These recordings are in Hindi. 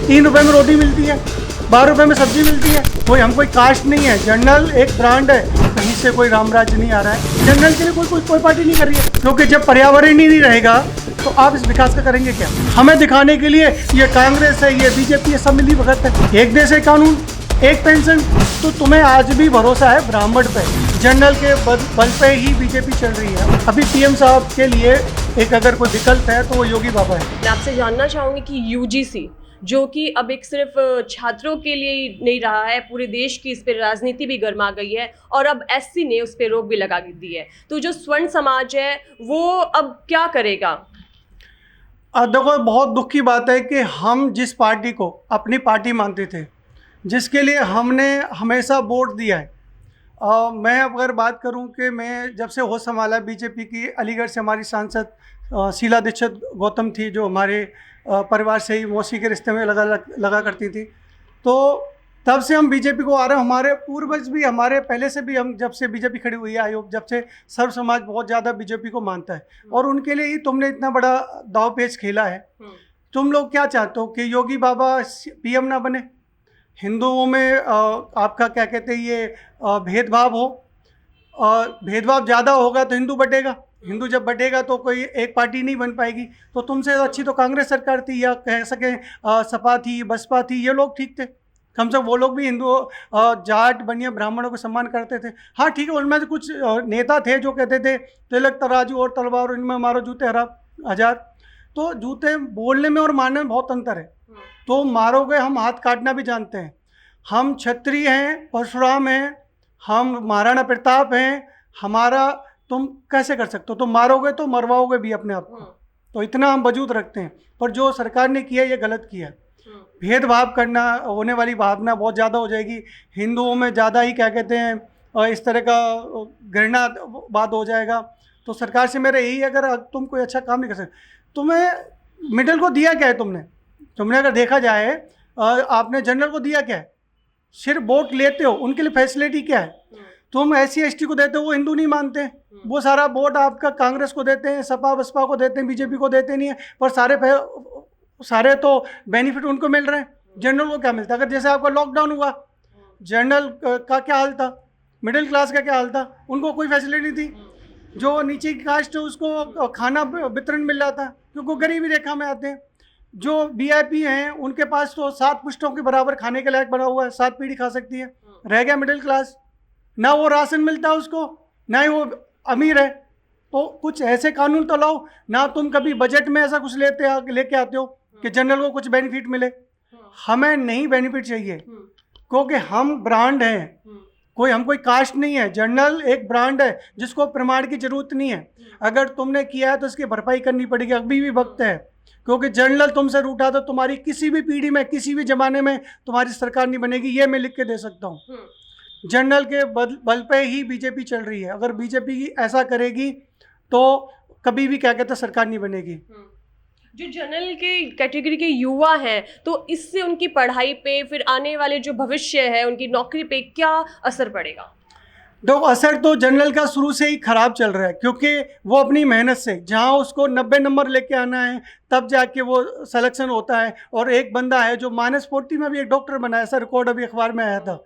₹3 में रोटी मिलती है, ₹12 में सब्जी मिलती है। कोई कास्ट नहीं है, जनरल एक ब्रांड है, कहीं से कोई रामराज नहीं आ रहा है। जनरल के लिए कोई पार्टी नहीं कर रही है, क्योंकि जब पर्यावरण ही नहीं रहेगा तो आप इस विकास का करेंगे क्या? हमें दिखाने के लिए ये कांग्रेस है, ये बीजेपी है, सब मिली भगत है। एक देश एक कानून, एक पेंशन। तो तुम्हें आज भी भरोसा है ब्राह्मण पे, जनरल के बल पे ही बीजेपी चल रही है। अभी पीएम साहब के लिए एक अगर कोई विकल्प है तो वो योगी बाबा है। मैं आपसे जानना चाहूँगी कि यूजीसी जो कि अब एक सिर्फ छात्रों के लिए ही नहीं रहा है, पूरे देश की इस पर राजनीति भी गर्मा गई है और अब एससी ने उस पर रोक भी लगा दी है, तो जो स्वर्ण समाज है वो अब क्या करेगा? देखो, बहुत दुख की बात है कि हम जिस पार्टी को अपनी पार्टी मानते थे, जिसके लिए हमने हमेशा वोट दिया है, मैं अगर बात करूं कि मैं जब से होश संभाला बीजेपी की, अलीगढ़ से हमारी सांसद शीला दीक्षित गौतम थी, जो हमारे परिवार से ही मौसी के रिश्ते में लगा करती थी, तो तब से हम बीजेपी को आ रहे हैं। हमारे पूर्वज भी, हमारे पहले से भी, हम जब से बीजेपी खड़ी हुई है आयोग, जब से सर्व समाज बहुत ज़्यादा बीजेपी को मानता है, और उनके लिए ही तुमने इतना बड़ा दाव पेच खेला है। तुम लोग क्या चाहते हो कि योगी बाबा पीएम ना बने, हिंदुओं में आपका क्या कहते हैं ये भेदभाव हो, भेदभाव ज़्यादा होगा तो हिंदू बटेगा, हिंदू जब बटेगा तो कोई एक पार्टी नहीं बन पाएगी। तो तुमसे अच्छी तो कांग्रेस सरकार थी, या कह सकें सपा थी, बसपा थी, ये लोग ठीक थे। कम से कम वो लोग भी हिंदू जाट बनिया ब्राह्मणों को सम्मान करते थे। हाँ ठीक है, उनमें से कुछ नेता थे जो कहते थे तिलक तराजू और तलवार, इनमें मारो जूते हजार। तो जूते बोलने में और मारने में बहुत अंतर है। तो मारोगे, हम हाथ काटना भी जानते हैं। हम क्षत्रिय हैं, परशुराम हैं, हम महाराणा प्रताप हैं, हमारा तुम कैसे कर सकते हो? तुम मारोगे तो मरवाओगे भी अपने आप को, तो इतना हम वजूद रखते हैं। पर जो सरकार ने किया ये गलत किया। भेदभाव करना, होने वाली भावना बहुत ज़्यादा हो जाएगी, हिंदुओं में ज़्यादा ही क्या कहते हैं इस तरह का घृणा बात हो जाएगा। तो सरकार से मेरा यही, अगर तुम कोई अच्छा काम नहीं कर सकते, तुम्हें मिडिल को दिया क्या है? तुमने अगर देखा जाए, आपने जनरल को दिया क्या है? सिर्फ वोट लेते हो, उनके लिए फैसिलिटी क्या है? तुम SC ST को देते हो, वो हिंदू नहीं मानते, वो सारा वोट आपका कांग्रेस को देते हैं, सपा बसपा को देते हैं, बीजेपी को देते नहीं है, पर सारे तो बेनिफिट उनको मिल रहे हैं। जनरल को क्या मिलता है? अगर जैसे आपका लॉकडाउन हुआ, जनरल का क्या हाल था, मिडिल क्लास का क्या हाल था? उनको कोई फैसिलिटी थी। जो नीचे की कास्ट है उसको खाना वितरण मिल रहा था, क्योंकि गरीबी रेखा में आते हैं। जो VIP हैं उनके पास तो 7 पुश्तों के बराबर खाने के लायक बना हुआ है, 7 पीढ़ी खा सकती है। रह गया मिडिल क्लास, ना वो राशन मिलता है उसको, ना ही वो अमीर है। तो कुछ ऐसे कानून तो लाओ ना। तुम कभी बजट में ऐसा कुछ लेके आते हो कि जनरल को कुछ बेनिफिट मिले? हमें नहीं बेनिफिट चाहिए, क्योंकि हम ब्रांड हैं, कोई कास्ट नहीं है। जनरल एक ब्रांड है जिसको प्रमाण की जरूरत नहीं है। अगर तुमने किया है तो इसकी भरपाई करनी पड़ेगी, अभी भी वक्त है। क्योंकि जनरल तुमसे रूठा तो तुम्हारी किसी भी पीढ़ी में, किसी भी जमाने में तुम्हारी सरकार नहीं बनेगी, ये मैं लिख के दे सकता हूँ। जनरल के बल पे ही बीजेपी चल रही है। अगर बीजेपी ऐसा करेगी तो कभी भी क्या कहते हैं सरकार नहीं बनेगी। जो जनरल के कैटेगरी के युवा हैं, तो इससे उनकी पढ़ाई पे, फिर आने वाले जो भविष्य है, उनकी नौकरी पे क्या असर पड़ेगा? तो असर तो जनरल का शुरू से ही खराब चल रहा है, क्योंकि वो अपनी मेहनत से, जहाँ उसको 90 नंबर लेके आना है तब जाके वो सिलेक्शन होता है। और एक बंदा है जो -40 में भी एक डॉक्टर बना है, ऐसा रिकॉर्ड अभी अखबार में आया था।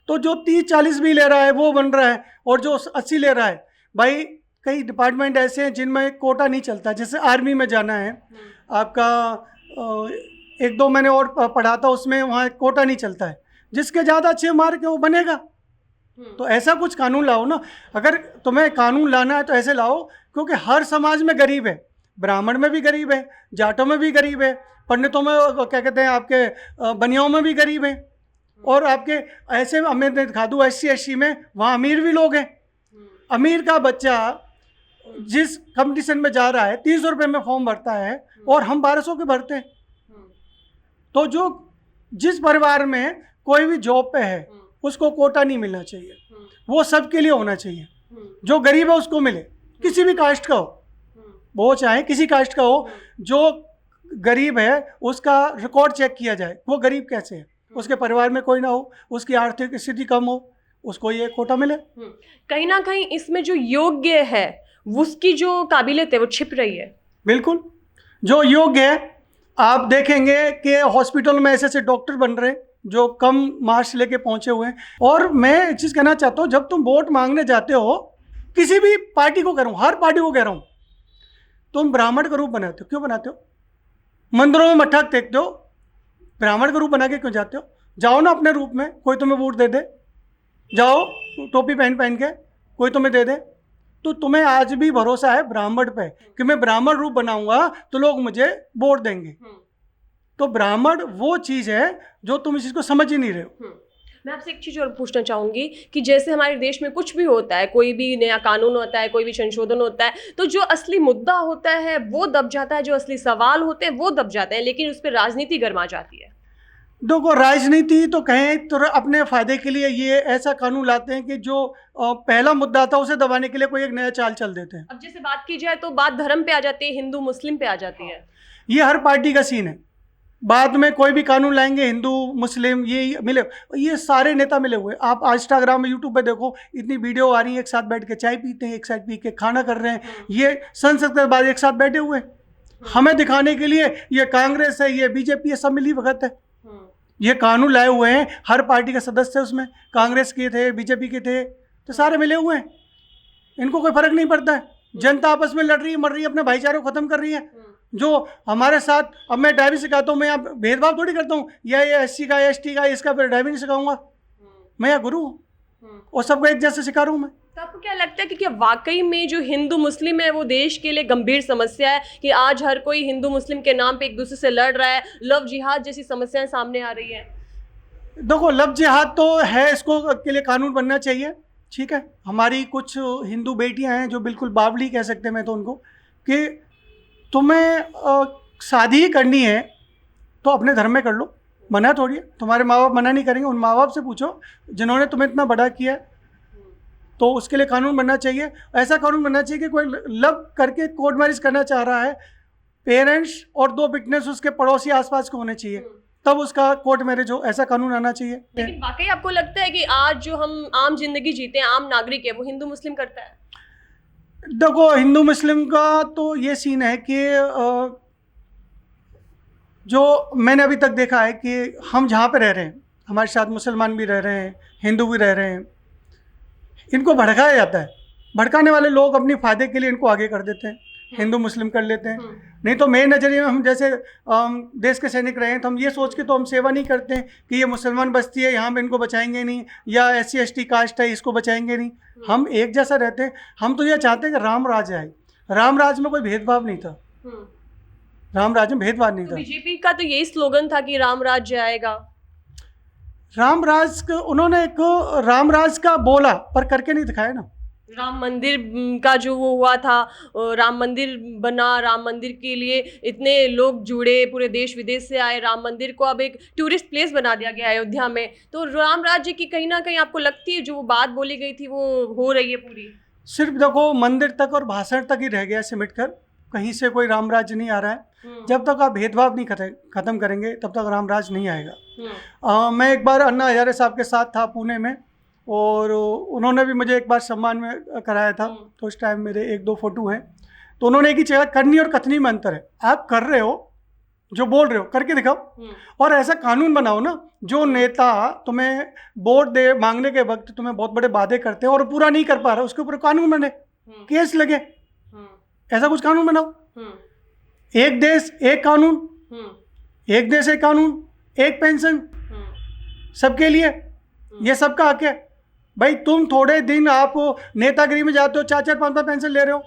तो जो 30-40 भी ले रहा है वो बन रहा है, और जो 80 ले रहा है। भाई कई डिपार्टमेंट ऐसे हैं जिनमें कोटा नहीं चलता। जैसे आर्मी में जाना है आपका, 1-2 मैंने और पढ़ा था, उसमें वहाँ कोटा नहीं चलता है। जिसके ज़्यादा अच्छे मार्क है वो बनेगा। तो ऐसा कुछ कानून लाओ ना। अगर तुम्हें कानून लाना है तो ऐसे लाओ, क्योंकि हर समाज में गरीब है, ब्राह्मण में भी गरीब है, जाटों में भी गरीब है, पंडितों में क्या कहते हैं आपके बनियाओं में भी गरीब है, और आपके ऐसे हमें दिखा दूँ SC ST में, वहाँ अमीर भी लोग हैं। अमीर का बच्चा जिस कंपटीशन में जा रहा है 300 रुपये में फॉर्म भरता है, और हम 1200 के भरते हैं। तो जिस परिवार में कोई भी जॉब पे है उसको कोटा नहीं मिलना चाहिए, वो सबके लिए होना चाहिए। जो गरीब है उसको मिले, किसी भी कास्ट का हो, वो चाहे किसी कास्ट का हो। जो गरीब है उसका रिकॉर्ड चेक किया जाए, वो गरीब कैसे है, उसके परिवार में कोई ना हो, उसकी आर्थिक स्थिति कम हो, उसको ये कोटा मिले। कहीं ना कहीं इसमें जो योग्य है उसकी जो काबिलियत है वो छिप रही है। बिल्कुल, जो योग्य है, आप देखेंगे कि हॉस्पिटल में ऐसे ऐसे डॉक्टर बन रहे हैं जो कम मार्क्स लेके पहुंचे हुए हैं। और मैं एक चीज़ कहना चाहता हूँ, जब तुम वोट मांगने जाते हो, किसी भी पार्टी को कह रहा हूँ, हर पार्टी को कह रहा हूँ, तुम ब्राह्मण का रूप बनाते हो। क्यों बनाते हो? मंदिरों में मत्था टेकते हो, ब्राह्मण का रूप बना के क्यों जाते हो? जाओ ना अपने रूप में, कोई तुम्हें वोट दे दे। जाओ टोपी पहन पहन के, कोई तुम्हें दे दे। तो तुम्हें आज भी भरोसा है ब्राह्मण पे कि मैं ब्राह्मण रूप बनाऊंगा तो लोग मुझे वोट देंगे। तो ब्राह्मण वो चीज़ है जो तुम इस चीज़ को समझ ही नहीं रहे हो। मैं आपसे एक चीज़ और पूछना चाहूँगी कि जैसे हमारे देश में कुछ भी होता है, कोई भी नया कानून होता है, कोई भी संशोधन होता है, तो जो असली मुद्दा होता है वो दब जाता है, जो असली सवाल होते हैं वो दब जाते हैं, लेकिन उस पर राजनीति गरमा जाती है। देखो, राजनीति तो कहें तो अपने फायदे के लिए ये ऐसा कानून लाते हैं कि जो पहला मुद्दा था उसे दबाने के लिए कोई एक नया चाल चल देते हैं। अब जैसे बात की जाए तो बात धर्म पे आ जाती है, हिंदू मुस्लिम पे आ जाती है। ये हर पार्टी का सीन है। बाद में कोई भी कानून लाएंगे, हिंदू मुस्लिम ये मिले, ये सारे नेता मिले हुए। आप इंस्टाग्राम में, यूट्यूब पे देखो, इतनी वीडियो आ रही है, एक साथ बैठ के चाय पीते हैं, एक साथ पी के खाना कर रहे हैं, ये संसद के बाद एक साथ बैठे हुए हमें दिखाने के लिए ये कांग्रेस है, ये बीजेपी है, सब मिली भगत है। ये कानून लाए हुए हैं, हर पार्टी के सदस्य उसमें, कांग्रेस के थे, बीजेपी के थे, तो सारे मिले हुए हैं। इनको कोई फर्क नहीं पड़ता है। जनता आपस में लड़ रही है, मर रही है, अपने भाईचारे को खत्म कर रही है। जो हमारे साथ, अब मैं ड्राइविंग सिखाता हूँ, मैं यहाँ भेदभाव थोड़ी करता हूँ, या ये एससी का, एसटी का, इसका फिर ड्राइविंग नहीं सिखाऊंगा। मैं यहाँ गुरु हूँ और सबको एक जैसे सिखा रहा हूँ मैं। तो आपको क्या लगता है कि क्या वाकई में जो हिंदू मुस्लिम है वो देश के लिए गंभीर समस्या है कि आज हर कोई हिंदू मुस्लिम के नाम पे एक दूसरे से लड़ रहा है, लव जिहाद जैसी समस्याएं सामने आ रही है? देखो, लव जिहाद तो है, इसको के लिए कानून बनना चाहिए, ठीक है। हमारी कुछ हिंदू बेटियां हैं जो बिल्कुल बावली कह सकते हैं मैं तो उनको, कि तुम्हें शादी ही करनी है तो अपने धर्म में कर लो, मना थोड़ी है। तुम्हारे माँ बाप मना नहीं करेंगे, उन माँ बाप से पूछो जिन्होंने तुम्हें इतना बड़ा किया है। तो उसके लिए कानून बनना चाहिए। ऐसा कानून बनना चाहिए कि कोई लव करके कोर्ट मैरिज करना चाह रहा है, पेरेंट्स और 2 विटनेस उसके पड़ोसी आसपास के होने चाहिए, तब उसका कोर्ट मैरिज हो। ऐसा कानून आना चाहिए। लेकिन वाकई आपको लगता है कि आज जो हम आम जिंदगी जीते हैं, आम नागरिक है, वो हिंदू मुस्लिम करता है? देखो, हिंदू मुस्लिम का तो ये सीन है कि जो मैंने अभी तक देखा है कि हम जहाँ पे रह रहे हैं, हमारे साथ मुसलमान भी रह रहे हैं, हिंदू भी रह रहे हैं, इनको भड़काया जाता है। भड़काने वाले लोग अपने फ़ायदे के लिए इनको आगे कर देते हैं, हिंदू मुस्लिम कर लेते हैं। नहीं तो मेरे नज़रिए में, हम जैसे देश के सैनिक रहे हैं, तो हम ये सोच के तो हम सेवा नहीं करते हैं कि ये मुसलमान बस्ती है, यहाँ पे इनको बचाएंगे नहीं, या SC ST कास्ट है, इसको बचाएंगे नहीं। हम एक जैसा रहते हैं। हम तो ये चाहते हैं कि राम राज आए। राम राज में कोई भेदभाव नहीं था, राम राज में भेदभाव नहीं था। बीजेपी का तो यही स्लोगन था कि राम राज्य आएगा। राम राज का उन्होंने एक राम राज का बोला, पर करके नहीं दिखाया ना। राम मंदिर का जो वो हुआ था, राम मंदिर बना, राम मंदिर के लिए इतने लोग जुड़े, पूरे देश विदेश से आए, राम मंदिर को अब एक टूरिस्ट प्लेस बना दिया गया है अयोध्या में। तो राम राज्य की कहीं ना कहीं आपको लगती है जो वो बात बोली गई थी वो हो रही है पूरी? सिर्फ देखो, मंदिर तक और भाषण तक ही रह गया सिमट कर, कहीं से कोई राम राज्य नहीं आ रहा है। जब तक आप भेदभाव नहीं खत्म करेंगे तब तक राम राज नहीं आएगा। मैं एक बार अन्ना हजारे साहब के साथ था पुणे में, और उन्होंने भी मुझे एक बार सम्मान में कराया था। तो उस टाइम मेरे 1-2 फोटो हैं। तो उन्होंने एक ही चीज़, करनी और कथनी में अंतर है। आप कर रहे हो, जो बोल रहे हो करके दिखाओ, और ऐसा कानून बनाओ ना, जो नेता तुम्हें वोट दे मांगने के वक्त तुम्हें बहुत बड़े वादे करते हैं और पूरा नहीं कर पा रहा, उसके ऊपर कानून बने, केस लगे, ऐसा कुछ कानून बनाओ। एक देश एक कानून, एक देश एक कानून, एक पेंशन सबके लिए, ये सबका हक है भाई। तुम थोड़े दिन आप नेतागिरी में जाते हो, 4-4, 5-5 पेंशन ले रहे हो।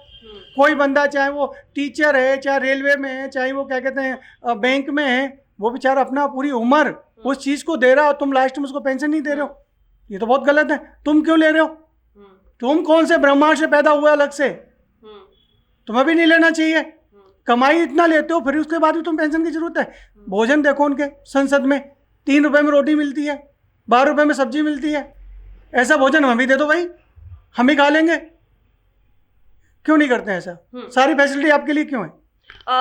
कोई बंदा, चाहे वो टीचर है, चाहे रेलवे में है, चाहे वो क्या कहते हैं बैंक में है, वो बेचारा अपना पूरी उम्र उस चीज़ को दे रहा हो, तुम लास्ट में उसको पेंशन नहीं दे रहे हो। ये तो बहुत गलत है। तुम क्यों ले रहे हो? तुम कौन से ब्रह्मांड से पैदा हुए अलग से? तुम्हें भी नहीं लेना चाहिए। कमाई इतना लेते हो, फिर उसके बाद भी तुम पेंशन की जरूरत है। भोजन देखो उनके संसद में, 3 रुपये में रोटी मिलती है, 12 रुपये में सब्जी मिलती है। ऐसा भोजन हम भी दे दो भाई, हम ही खा लेंगे। क्यों नहीं करते हैं ऐसा? सारी फैसिलिटी आपके लिए क्यों है?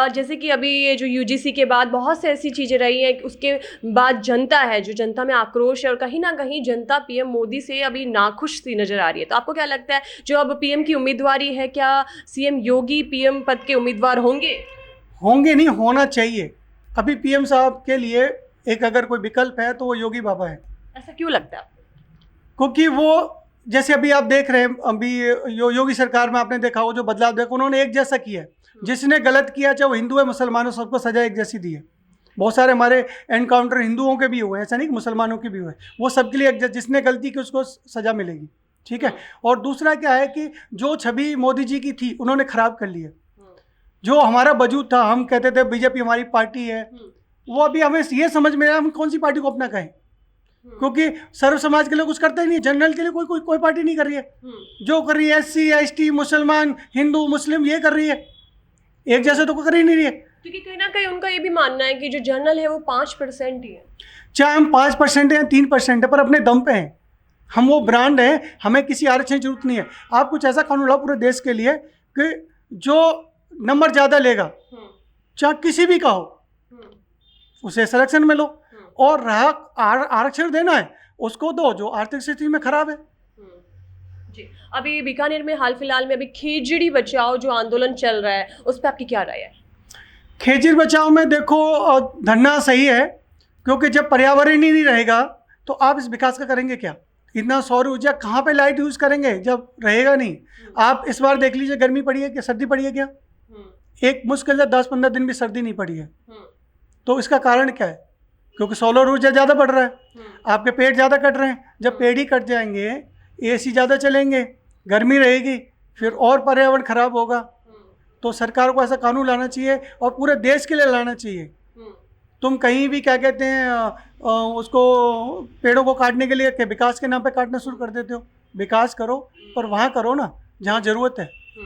जैसे कि अभी ये जो UGC के बाद बहुत से ऐसी चीज़ें रही हैं, उसके बाद जनता है, जो जनता में आक्रोश है, और कहीं ना कहीं जनता PM मोदी से अभी नाखुश सी नज़र आ रही है। तो आपको क्या लगता है, जो अब PM की उम्मीदवारी है, क्या CM योगी PM पद के उम्मीदवार होंगे? होंगे नहीं, होना चाहिए। अभी पीएम साहब के लिए एक अगर कोई विकल्प है तो वो योगी बाबा है। ऐसा क्यों लगता है? क्योंकि वो, जैसे अभी आप देख रहे हैं, अभी योगी सरकार में आपने देखा हो जो बदलाव देखा, उन्होंने एक जैसा किया है। जिसने गलत किया, चाहे वो हिंदू है मुसलमान, सबको सजा एक जैसी दी है। बहुत सारे हमारे एनकाउंटर हिंदुओं के भी हुए हैं, ऐसा नहीं कि मुसलमानों के भी हुए, वो सबके लिए एक जिसने गलती की उसको सजा मिलेगी, ठीक है। और दूसरा क्या है कि जो छवि मोदी जी की थी उन्होंने खराब कर ली है। जो हमारा वजूद था, हम कहते थे बीजेपी हमारी पार्टी है, वो अभी हमें ये समझ में आया हम कौन सी पार्टी को अपना कहें, क्योंकि सर्व समाज के लिए कुछ करता ही नहीं, जनरल के लिए कोई पार्टी नहीं कर रही है। जो कर रही है SC ST मुसलमान हिंदू मुस्लिम ये कर रही है, एक जैसे तो कोई कर ही नहीं रही है। क्योंकि कहीं ना कहीं उनका ये भी मानना है कि जो जनरल है वो 5% ही है। चाहे हम 5% या 3% है, पर अपने दम पे हैं, हम वो ब्रांड हैं, हमें किसी आरक्षण की जरूरत नहीं है। आप कुछ ऐसा कानून लाओ पूरे देश के लिए कि जो नंबर ज़्यादा लेगा, चाहे किसी भी का हो, उसे सिलेक्शन में लो। और रहा आरक्षण देना है उसको दो जो आर्थिक स्थिति में खराब है। जी, अभी बीकानेर में हाल फिलहाल में अभी खेजड़ी बचाओ जो आंदोलन चल रहा है, उस पर आपकी क्या राय है? खेजड़ी बचाओ में देखो, धरना सही है, क्योंकि जब पर्यावरण ही नहीं रहेगा तो आप इस विकास का करेंगे क्या? इतना सौर ऊर्जा कहाँ पे लाइट यूज़ करेंगे जब रहेगा नहीं? आप इस बार देख लीजिए, गर्मी पड़ी है क्या, सर्दी पड़ी है क्या? एक मुश्किल से 10-15 दिन भी सर्दी नहीं पड़ी है। तो इसका कारण क्या है? क्योंकि सोलर ऊर्जा ज़्यादा बढ़ रहा है, आपके पेड़ ज़्यादा कट रहे हैं। जब पेड़ ही कट जाएंगे, AC ज़्यादा चलेंगे, गर्मी रहेगी, फिर और पर्यावरण खराब होगा। तो सरकार को ऐसा कानून लाना चाहिए और पूरे देश के लिए लाना चाहिए। तुम कहीं भी क्या कहते हैं उसको पेड़ों को काटने के लिए विकास के नाम पे काटना शुरू कर देते हो। विकास करो पर वहाँ करो ना जहाँ ज़रूरत है।